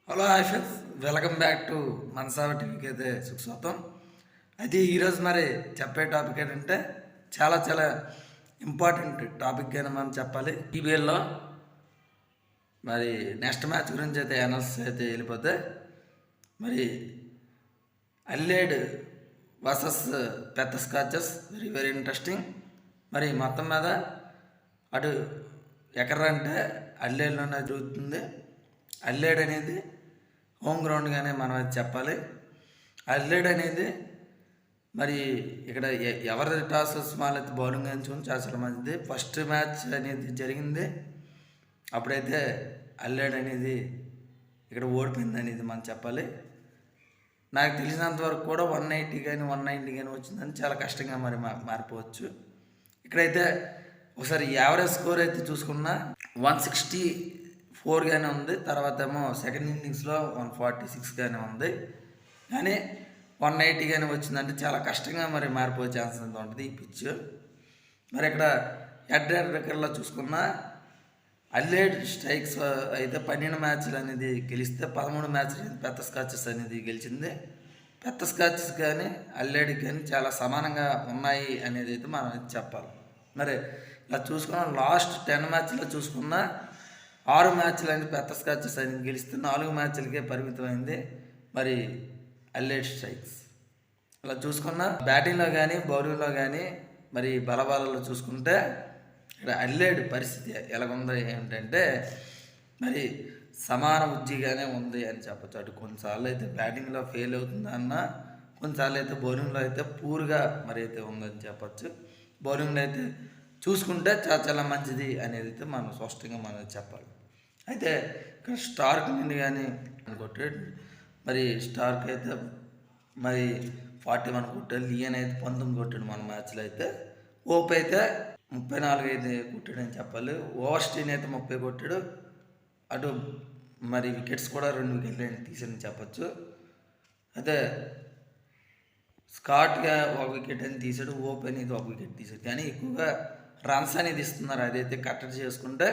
Hello hi friends, welcome back to మనసావ టీవీకి అయితే సుస్వాగతం. అయితే ఈరోజు మరి చెప్పే టాపిక్ ఏంటంటే చాలా చాలా ఇంపార్టెంట్ టాపిక్ అని మనం చెప్పాలి. ఈబీఎల్లో మరి నెక్స్ట్ మ్యాచ్ గురించి అయితే అనాలిసిస్ అయితే వెళ్ళిపోతే మరి అల్లేడ్ వర్సెస్ పెద్ద స్కాచెస్ వెరీ వెరీ ఇంట్రెస్టింగ్. మరి మొత్తం మీద అటు ఎక్కడంటే అల్లేడ్లోనే జరుగుతుంది. అల్లేడ్ అనేది హోమ్ గ్రౌండ్గానే మనం అది చెప్పాలి. అల్లేడ్ అనేది మరి ఇక్కడ ఎవరి టాస్ స్మాల్ అయితే బౌలింగ్ ఎంచుకుని చాలా మంచిది. ఫస్ట్ మ్యాచ్ అనేది జరిగింది, అప్పుడైతే అల్లేడ్ అనేది ఇక్కడ ఓడిపోయింది అనేది మనం చెప్పాలి. నాకు తెలిసినంత వరకు కూడా 180 కానీ 190 కానీ వచ్చిందని చాలా కష్టంగా మరి మారిపోవచ్చు. ఇక్కడైతే ఒకసారి యావరేజ్ స్కోర్ అయితే చూసుకున్నా 164 గానే ఉంది. తర్వాత ఏమో సెకండ్ ఇన్నింగ్స్లో 146 గానే ఉంది. కానీ 180 కానీ వచ్చిందంటే చాలా కష్టంగా మరి మారిపోయే ఛాన్స్ ఎంత ఉంటుంది ఈ పిచ్. మరి ఇక్కడ హెడ్ రికార్డులో చూసుకున్నా అల్లేడ్ స్ట్రైక్స్ అయితే 12 మ్యాచ్లు అనేది గెలిస్తే 13 మ్యాచ్లు పెద్ద స్కాచెస్ అనేది గెలిచింది. పెద్ద స్కాచెస్ కానీ అల్లేడ్కి కానీ చాలా సమానంగా ఉన్నాయి అనేది అయితే మనం చెప్పాలి. మరి ఇలా చూసుకున్న లాస్ట్ 10 మ్యాచ్లో చూసుకున్న 6 మ్యాచ్లు అనేది పెద్ద స్కాచెస్ అనేది గెలిస్తే 4 మ్యాచ్లకే పరిమితమైంది మరి అల్లేడ్ స్ట్రైక్స్. ఇలా చూసుకున్న బ్యాటింగ్లో కానీ బౌలింగ్లో కానీ మరి బలబాలలో చూసుకుంటే ఇక్కడ అల్లేడ్ పరిస్థితి ఎలాగుందో ఏమిటంటే మరి సమాన ఉజ్జిగానే ఉంది అని చెప్పచ్చు. అటు కొన్నిసార్లు అయితే బ్యాటింగ్లో ఫెయిల్ అవుతుందన్న, కొన్నిసార్లు అయితే బౌలింగ్లో అయితే పూర్గా మరి అయితే ఉందని చెప్పచ్చు. బౌలింగ్లో అయితే చూసుకుంటే చాలా చాలా మంచిది అనేది అయితే మనం స్పష్టంగా మనం చెప్పాలి. అయితే ఇక్కడ స్టార్క్ నుండి కానీ కొట్టాడు, మరి స్టార్క్ అయితే మరి 41 కొట్టాడు, లియన్ అయితే 19 కొట్టాడు మన మ్యాచ్లో. అయితే ఓప్ అయితే 34 అయితే కొట్టాడని చెప్పాలి. ఓవర్ స్టీన్ అయితే 30 కొట్టాడు. అటు మరి వికెట్స్ కూడా 2 వికెట్లు తీసాడని చెప్పచ్చు. అయితే స్కాట్గా 1 వికెట్ అని తీసాడు, ఓప్ అనేది 1 వికెట్ తీసాడు. కానీ ఎక్కువగా రన్స్ అనేది ఇస్తున్నారు, అదైతే కట్టడి చేసుకుంటే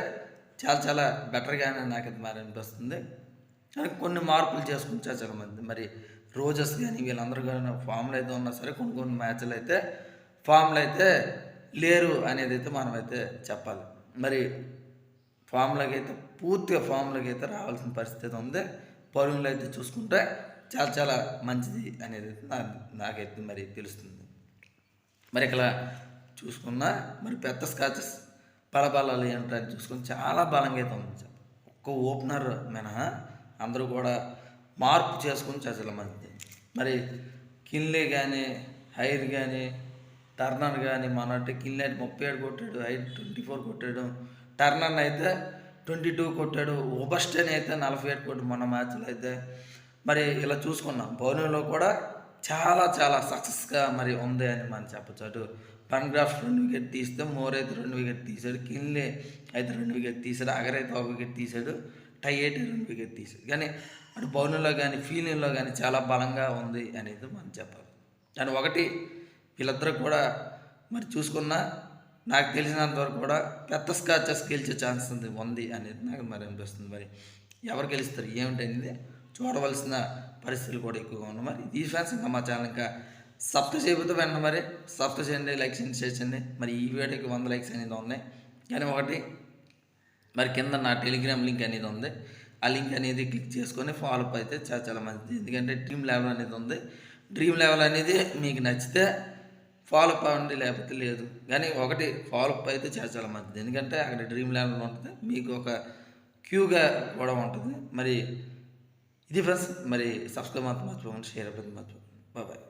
చాలా చాలా బెటర్గానే నాకు అది మరి అనిపిస్తుంది. కానీ కొన్ని మార్పులు చేసుకుని చాలా మంది మరి రోజెస్ కానీ వీళ్ళందరూ కానీ ఫామ్లో అయితే ఉన్నా సరే కొన్ని కొన్ని మ్యాచ్లు అయితే ఫామ్లో అయితే లేరు అనేది అయితే మనమైతే చెప్పాలి. మరి ఫామ్లోకి అయితే పూర్తిగా ఫామ్లోకి అయితే రావాల్సిన పరిస్థితి ఉంది. బౌలింగ్లో అయితే చూసుకుంటే చాలా చాలా మంచిది అనేది నాకైతే మరి తెలుస్తుంది. మరి ఇక్కడ చూసుకున్నా మరి పెద్ద స్కాచెస్ బలబలాలు ఏంటని చూసుకుని చాలా బలంగా అయితే ఉంది. ఒక్క ఓపెనర్ మినహా అందరూ కూడా మార్పు చేసుకుని చాలా మంచిది. మరి కిన్లే కానీ హైర్ కానీ టర్నర్ కానీ మనట్టు కిన్లే 37 కొట్టాడు, హైర్ 24 కొట్టాడు, టర్నర్ అయితే 22 కొట్టాడు, ఓబస్టన్ అయితే 47 కొట్టాడు మన మ్యాచ్లో అయితే. మరి ఇలా చూసుకున్నాం బౌలింగ్లో కూడా చాలా చాలా సక్సెస్గా మరి ఉంది అని మనం చెప్పచ్చు. అటు పన్గ్రాఫ్ట్ 2 వికెట్ తీస్తే మోర్ అయితే 2 వికెట్ తీశాడు, కిన్లే అయితే 2 వికెట్ తీశాడు, అగర్ అయితే 1 వికెట్ తీశాడు, టై అయితే 2 వికెట్ తీశాడు. కానీ అటు బౌలింగ్లో కానీ ఫీల్డింగ్లో కానీ చాలా బలంగా ఉంది అనేది మనం చెప్పాలి. కానీ ఒకటి వీళ్ళిద్దరూ కూడా మరి చూసుకున్నా నాకు తెలిసినంతవరకు కూడా పెద్ద స్కాచెస్ గెలిచే ఛాన్స్ ఉంది అనేది నాకు మరి అనిపిస్తుంది. మరి ఎవరు గెలుస్తారు ఏమిటనేది చూడవలసిన పరిస్థితులు కూడా ఎక్కువగా ఉన్నాయి. మరి ఈ ఫ్యాన్స్ ఇంకా మా ఛానల్ ఇంకా సబ్స్క్రైబ్ వెంట మరి సబ్స్క్రైబ్ చేయండి, లైక్ చేయండి, షేర్ చేయండి. మరి ఈ వీడియోకి 100 లైక్స్ అనేది ఉన్నాయి. కానీ ఒకటి మరి కింద నా టెలిగ్రామ్ లింక్ అనేది ఉంది, ఆ లింక్ అనేది క్లిక్ చేసుకొని ఫాలో అప్ అయితే చాలా చాలా మంచిది. ఎందుకంటే డ్రీమ్ లెవెల్ అనేది ఉంది. డ్రీమ్ లెవెల్ అనేది మీకు నచ్చితే ఫాలో అప్ అవ్వండి, లేకపోతే లేదు. కానీ ఒకటి ఫాలో అప్ అయితే చాలా చాలా మంచిది. ఎందుకంటే అక్కడ డ్రీమ్ లెవెల్ ఉంటుంది, మీకు ఒక క్యూగా కూడా ఉంటుంది. మరి ఇది ఫ్రెండ్స్, మరి సబ్స్క్రైబ్ మాత్రం మర్చిపోకండి, షేర్ అయిపోతుంది మర్చిపోకండి. బాయ్.